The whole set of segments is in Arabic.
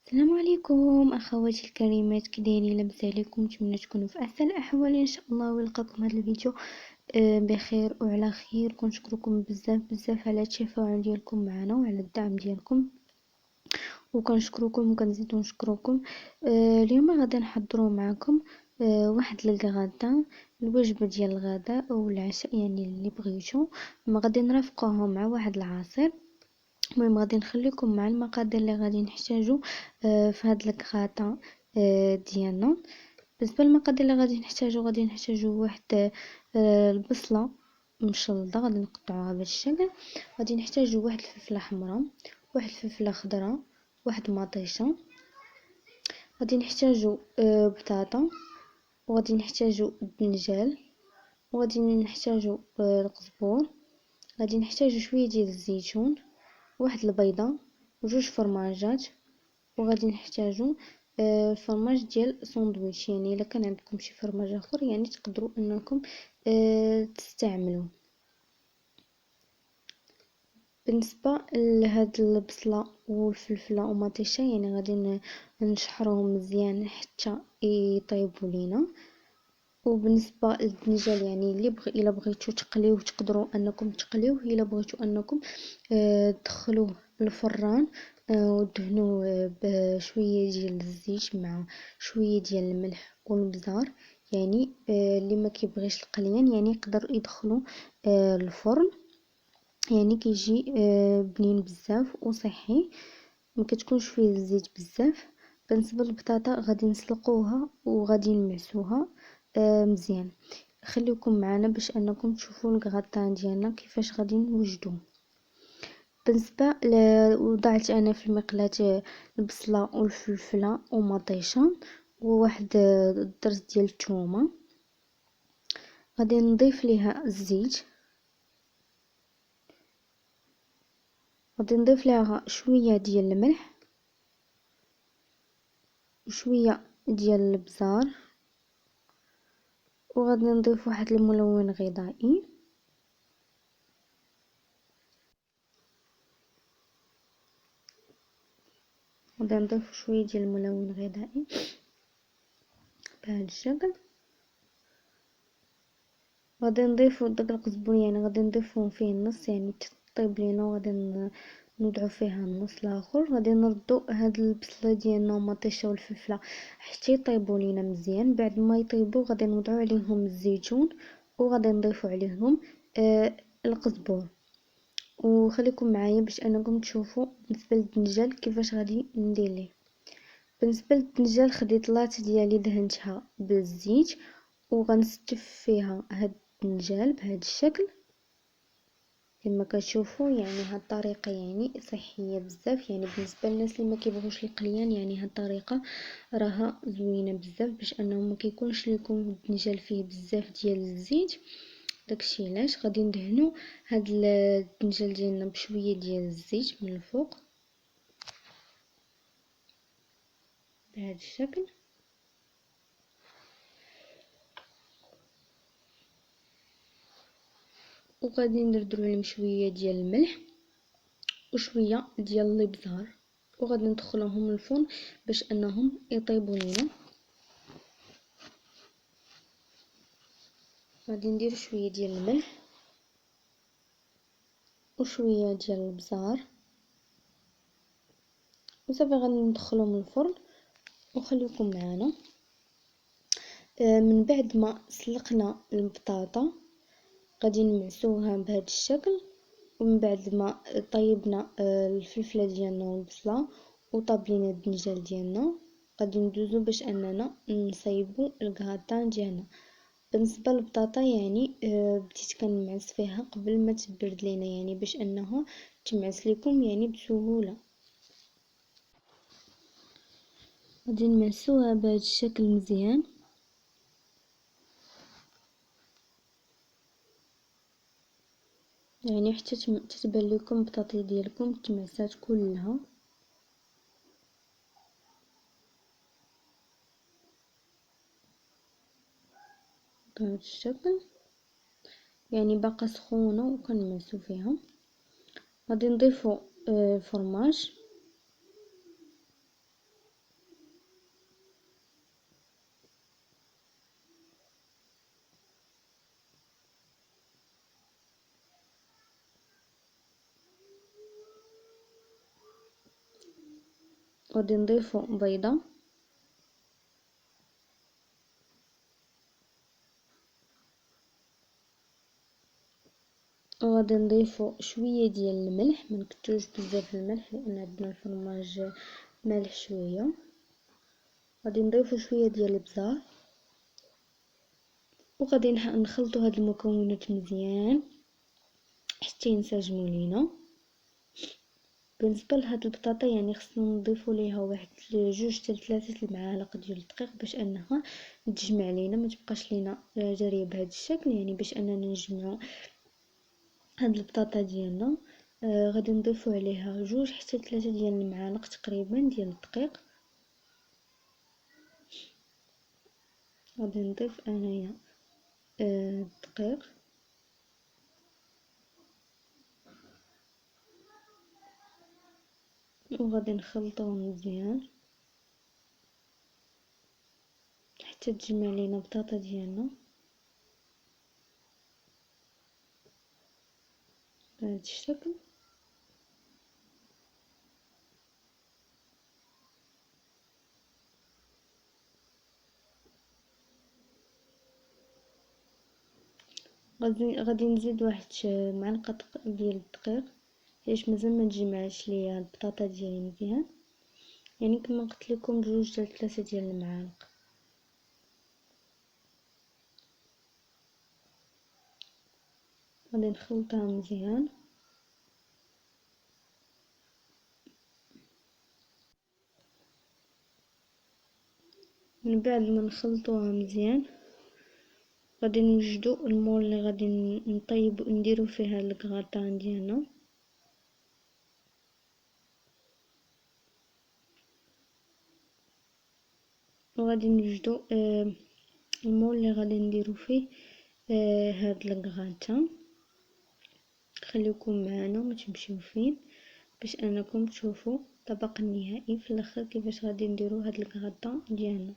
السلام عليكم اخواتي الكريمات، كي دايرين؟ لاباس عليكم؟ نتمنى تكونوا في احسن الاحوال ان شاء الله، ولقاكم هذا الفيديو بخير وعلى خير. كنشكركم بزاف بزاف على التفاعل ديالكم معنا وعلى الدعم ديالكم، وكنشكركم وكنزيدو نشكركم. اليوم غادي نحضروا معكم واحد الغدا، الوجبه ديال الغداء او العشاء يعني اللي بغيتو. ما غادي نرافقوها مع واحد العصير. المهم غادي نخليكم مع المقادير اللي غادي نحتاجو في هاد الكغاطا ديالنا. بالنسبه للمقادير اللي غادي نحتاجو واحد البصله مشلضه، غادي نقطعوها بهذا الشكل. غادي نحتاجو واحد الفلفله حمراء، واحد الفلفله خضراء، واحد مطيشه. غادي نحتاجو بطاطا، وغادي نحتاجو الدنجال، وغادي نحتاجو القزبور. غادي نحتاجو شويه ديال الزيتون، واحد البيضه، وجوج فرماجات. وغادي نحتاجو فرماج ديال ساندويتش، يعني الا كان عندكم شي فرماج اخر يعني تقدروا انكم تستعملوه. بالنسبه لهاد البصله والفلفله ومطيشه يعني غادي نشحروهم مزيان حتى يطيبوا لينا. وبالنسبه للدنجال يعني الا بغيتو تقليوه تقدروا انكم تقليوه، الا بغيتو انكم تدخلوه الفران ودهنوه بشويه ديال الزيت مع شويه ديال الملح والبزار. يعني اللي ما كيبغيش القليان يعني يقدر يدخلو الفرن، يعني كيجي بنين بزاف وصحي، ما كتكونش فيه الزيت بزاف. بالنسبه للبطاطا غادي نسلقوها وغادي نمعسوها مزيان. خليكم معنا باش انكم تشوفوا الكغطان ديالنا كيفاش غادي نوجدوه. بالنسبه وضعت انا في المقلاة البصله والفلفله ومطيشه وواحد الدرس ديال الثومه. غادي نضيف ليها الزيت، غادي نضيف لها شويه ديال الملح وشويه ديال البزار، وغادي نضيف واحد الملون غذائي. غادي نضيف شويه ديال الملون الغذائي بهذا الشكل. غادي نضيفو داك القزبر، يعني غادي نضيفهم فيه النص يعني تطيب لينا، وغادي نوضعو فيها النص الاخر. غادي نردو هاد البصله ديالنا ومطيشه والفلفله حتى يطيبوا لينا مزيان. بعد ما يطيبوا غادي نوضعو عليهم الزيتون، وغادي نضيفو عليهم القزبر. وخليكم معايا باش انكم تشوفوا بالنسبه للدنجال كيفاش غادي ندير ليه. بالنسبه للدنجال خديت لاط ديالي دهنتها بالزيت، وغنستف فيها هاد الدنجال بهذا الشكل كما كتشوفوا. يعني هاد الطريقه يعني صحيه بزاف، يعني بالنسبه للناس اللي ما كيبغوش القليان يعني هاد الطريقه راها زوينه بزاف، باش انه ما كيكونش لكم الدنجال فيه بزاف ديال الزيت. داكشي علاش غادي ندهنوا هاد الدنجال ديالنا بشويه ديال الزيت من الفوق بهذا الشكل. وغادي ندردرو عليهم شويه ديال الملح وشويه ديال الابزار، وغادي ندخلوهم الفرن باش انهم يطيبوا لينا. غادي ندير شويه ديال الملح وشويه ديال الابزار وصافي. غادي ندخلهم الفرن وخليكم معنا. من بعد ما سلقنا البطاطا غادي نمعسوها بهذا الشكل. ومن بعد ما طيبنا الفلفله ديالنا والبصله وطاب لينا الدنجال ديالنا غادي ندوزو باش اننا نصايبو الكغطان ديالنا. بالنسبه للبطاطا يعني بديت كنمعس فيها قبل ما تبرد لينا، يعني باش انها تمعس لكم يعني بسهوله. غادي نمعسوها بهذا الشكل مزيان. يعني حتى تتبان لكم البطاطا ديالكم تمعسات كلها بهذا الشكل، يعني باقا سخونه وكنمعسو فيها. غادي نضيفو فرماج غادي نضيفو بيضة، وغادي نضيفو شويه ديال الملح، ما نكتروش بزاف الملح لان عندنا الفرماج مالح شويه. غادي نضيفو شويه ديال الابزار، وغادي نخلطوا هاد المكونات مزيان حتى ينسجموا لينا. بالنسبه لهاد البطاطا يعني خصنا نضيفوا ليها واحد 2 حتى 3 المعالق ديال الدقيق باش انها تجمع لينا، ما تبقاش لينا جاريه بهذا الشكل، يعني باش اننا نجمعوا هاد البطاطا ديالنا. غادي نضيفوا عليها 2 حتى 3 ديال المعالق تقريبا ديال الدقيق. غادي نضيف انايا الدقيق، وغادي نخلطوه مزيان حتى تجمع لينا البطاطا ديالنا بهذا الشكل. غادي نزيد واحد معلقه ديال الدقيق حيت مازال ما تجمعش ليا البطاطا ديالي مزيان، يعني كما قلت لكم 2 حتى 3 ديال المعالق. غادي نخلطها مزيان. من بعد ما نخلطوها مزيان غادي نوجدوا المول اللي غادي نطيب نديرو فيها الكغطان ديالنا. وغادي نوجدوا المول اللي غادي نديرو فيه هاد الكغطان. خليكم معنا ما تمشيو فين باش انكم تشوفوا الطبق النهائي في الاخر كيفاش غادي نديرو هاد الكغطان ديالنا.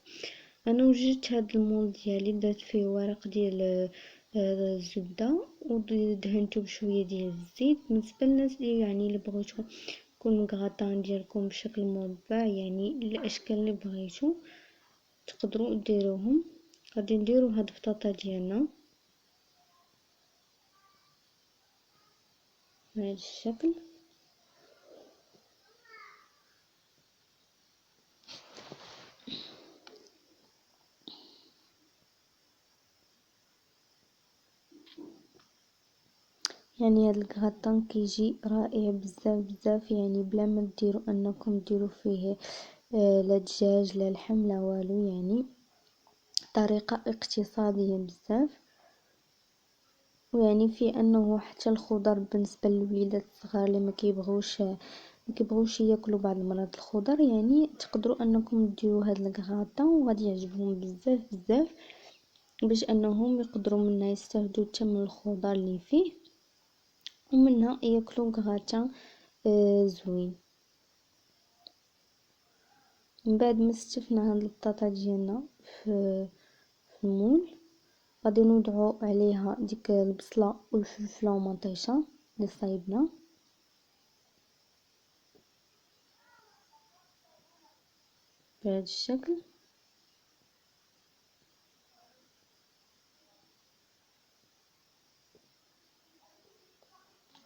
انا وجدت هاد المول ديالي درت فيه ورق ديال الزبده ودهنته بشويه ديال الزيت. بالنسبه للناس اللي يعني اللي بغيتو يكون الكغطان ديالكم بشكل مربع يعني الاشكال اللي بغيتو تقدروا ديروهم. غادي نديرو هاد البطاطا ديالنا بهذا الشكل. يعني هاد الكغطان كيجي رائع بزاف بزاف، يعني بلا ما ديروا انكم ديروا فيه لا دجاج لا لحم لا والو، يعني طريقه اقتصاديه بزاف. ويعني في انه حتى الخضر بالنسبه للوليدات الصغار اللي ما كيبغوش ياكلوا بعض المرات الخضر، يعني تقدروا انكم ديروا هاد الكغطان وغادي يعجبهم بزاف بزاف باش انهم يقدروا منها يستافدوا حتى من الخضر اللي فيه ومنها ياكلوا كغطان زوين. من بعد ما استفنا هاد البطاطا ديالنا في المول غادي نوضعوا عليها ديك البصله والفلفله ومطيشه اللي صايبنا. بهذا الشكل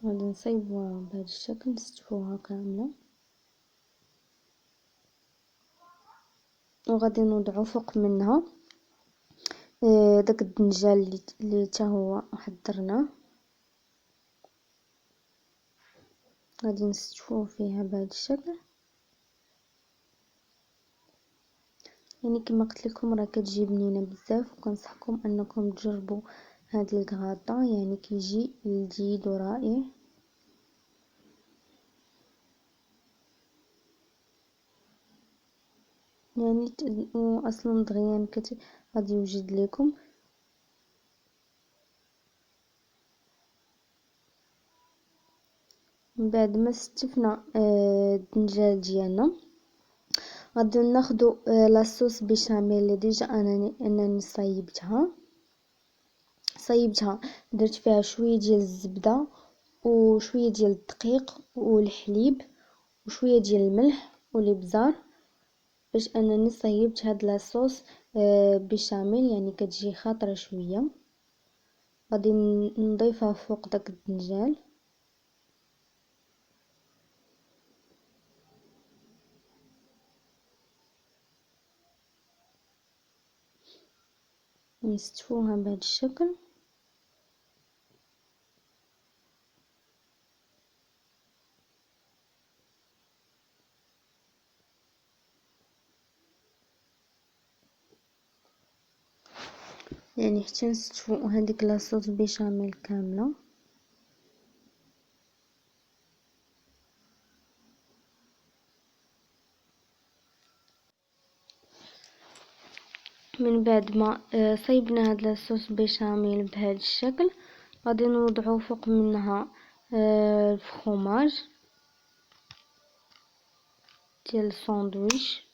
غادي نصايبوها بهذا الشكل نستفوها كامله، وغادي نوضعوا فوق منها داك الدنجال اللي حتى هو حضرناه. غادي نستفوه فيها بهذا الشكل. يعني كما قلت لكم راه كتجي بنينه بزاف، وكنصحكم انكم تجربوا هاد الكغطا، يعني كيجي لذيذ ورائع. يعني اصلا دغيا غادي يوجد لكم. من بعد ما استفنا الدنجال ديالنا غادي ناخدو لاصوص بيشاميل اللي ديجا انني صايبتها درت فيها شويه ديال الزبده وشويه ديال الدقيق والحليب وشويه ديال الملح والابزار. باش انني صيبت هاد لاصوص بيشاميل، يعني كتجي خاطره شويه. غادي نضيفها فوق داك الدنجال. نستفوها بهذا الشكل. يعني حتى نستفو هذيك لاصوص بيشاميل كامله. من بعد ما صيبنا هاد لاصوص بيشاميل بهذا الشكل، غادي نوضعو فوق منها الفخوماج ديال الساندويتش.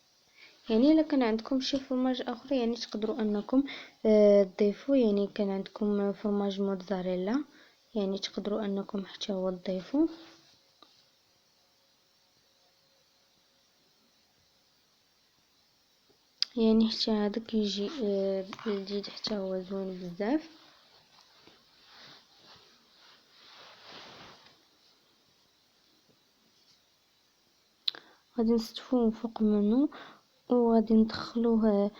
يعني الا كان عندكم شي فرماج اخر يعني تقدروا انكم تضيفوا، يعني كان عندكم فرماج موتزاريلا يعني تقدروا انكم حتى هو تضيفوا. يعني حتى هذا كيجي لذيذ حتى هو زوين بزاف. غادي نستفوه فوق منه وغادي ندخلوه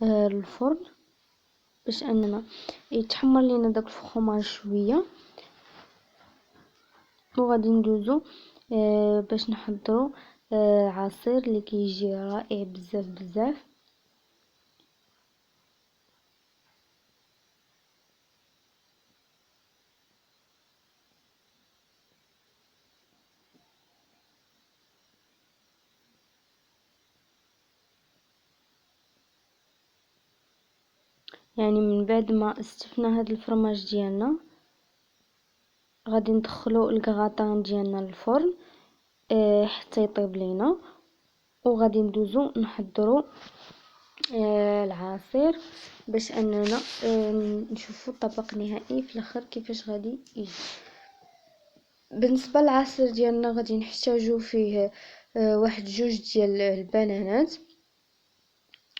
للفرن باش اننا يتحمر لينا داك الفخوماج شويه. وغادي ندوزو باش نحضروا عصير اللي كيجي رائع بزاف بزاف. يعني من بعد ما استفنا هاد الفرماج ديالنا غادي ندخلو الكغاطان ديالنا للفرن حتى يطيب لينا. وغادي ندوزو نحضروا العصير باش اننا نشوفوا الطبق النهائي في الاخر كيفاش غادي يجي. بالنسبه للعصير ديالنا غادي نحتاجو فيه واحد جوج ديال البنانات،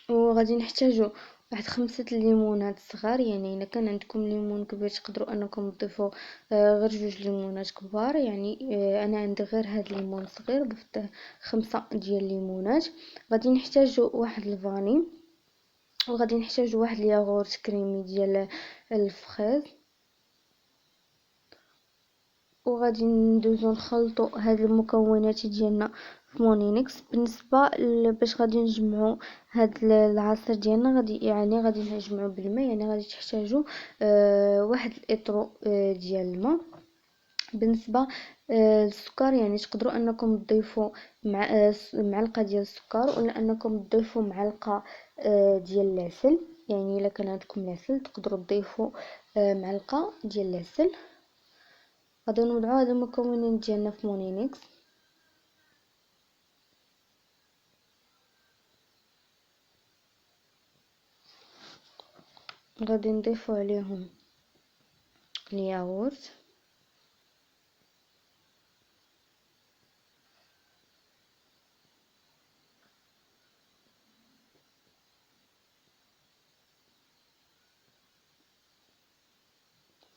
وغادي نحتاجو واحد 5 ليمونات صغار. يعني الا كان عندكم ليمون كبير تقدروا انكم تضيفوا غير جوج ليمونات كبار. يعني انا عندي غير هاد الليمون صغير ضفت 5 ديال الليمونات. غادي نحتاجو واحد الفاني، وغادي نحتاجو واحد الياغورت كريمي ديال الفخيز. وغادي ندوزو نخلطو هاد المكونات ديالنا في مونينكس. بالنسبه باش غادي نجمعو هاد العصير ديالنا غادي نجمعو بالماء. يعني غادي تحتاجو واحد الاطرو ديال الماء. بالنسبه للسكر يعني تقدروا انكم تضيفوا معلقه ديال السكر، ولا انكم تضيفوا معلقه ديال العسل. يعني الا كان عندكم العسل تقدروا تضيفوا معلقه ديال العسل. غادي نوضعوا هاد المكونات ديالنا في مونينكس. غادي نضيفوا عليهم الياغورت.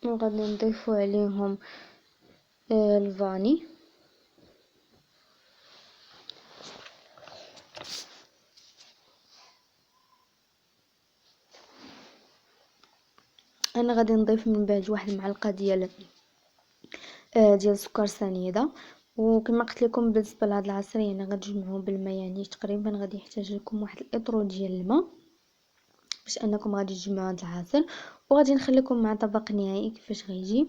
وغادي نضيفوا عليهم الفاني. انا غادي نضيف من بعد واحد المعلقه ديال سكر سنيده. وكما قلت لكم بالنسبه لهاد العصير يعني غتجمعوه بالماء. يعني تقريبا غادي يحتاج لكم واحد الاطرو ديال الماء باش انكم غادي تجمعوا هاد العصير. وغادي نخليكم مع طبق نهائي كيفاش غيجي.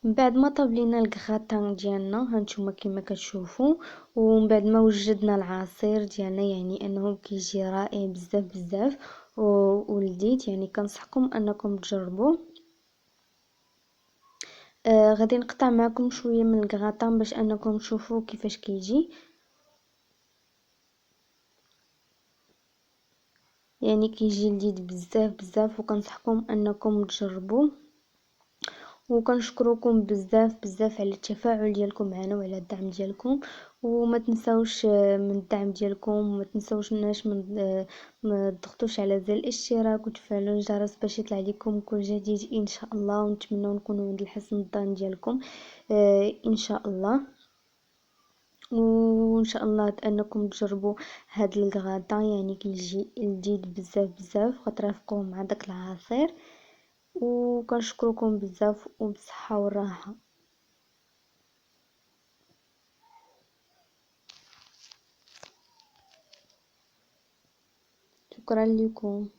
من بعد ما طاب لينا الكغاتان ديالنا هانتوما كما كتشوفوا، ومن بعد ما وجدنا العصير ديالنا يعني انه كيجي رائع بزاف بزاف ولذيذ. يعني كنصحكم انكم تجربوه. غادي نقطع معكم شويه من الكغاتان باش انكم تشوفوا كيفاش كيجي. يعني كيجي لذيذ بزاف بزاف وكنصحكم انكم تجربوه. وكنشكركم بزاف بزاف على التفاعل ديالكم معنا وعلى الدعم ديالكم. وما تنساوش من الدعم ديالكم، وما تنساوش الناس ما تضغطوش على زر الاشتراك وتفعلوا الجرس باش يطلع لكم كل جديد ان شاء الله. ونتمنى نكونوا عند الحسن الظن ديالكم ان شاء الله. وان شاء الله انكم تجربوا هاد الغدا، يعني كيجي لذيذ بزاف بزاف غترافقوه مع داك العصير. وكنشكركم بزاف وبصحة والراحة. شكرا لكم.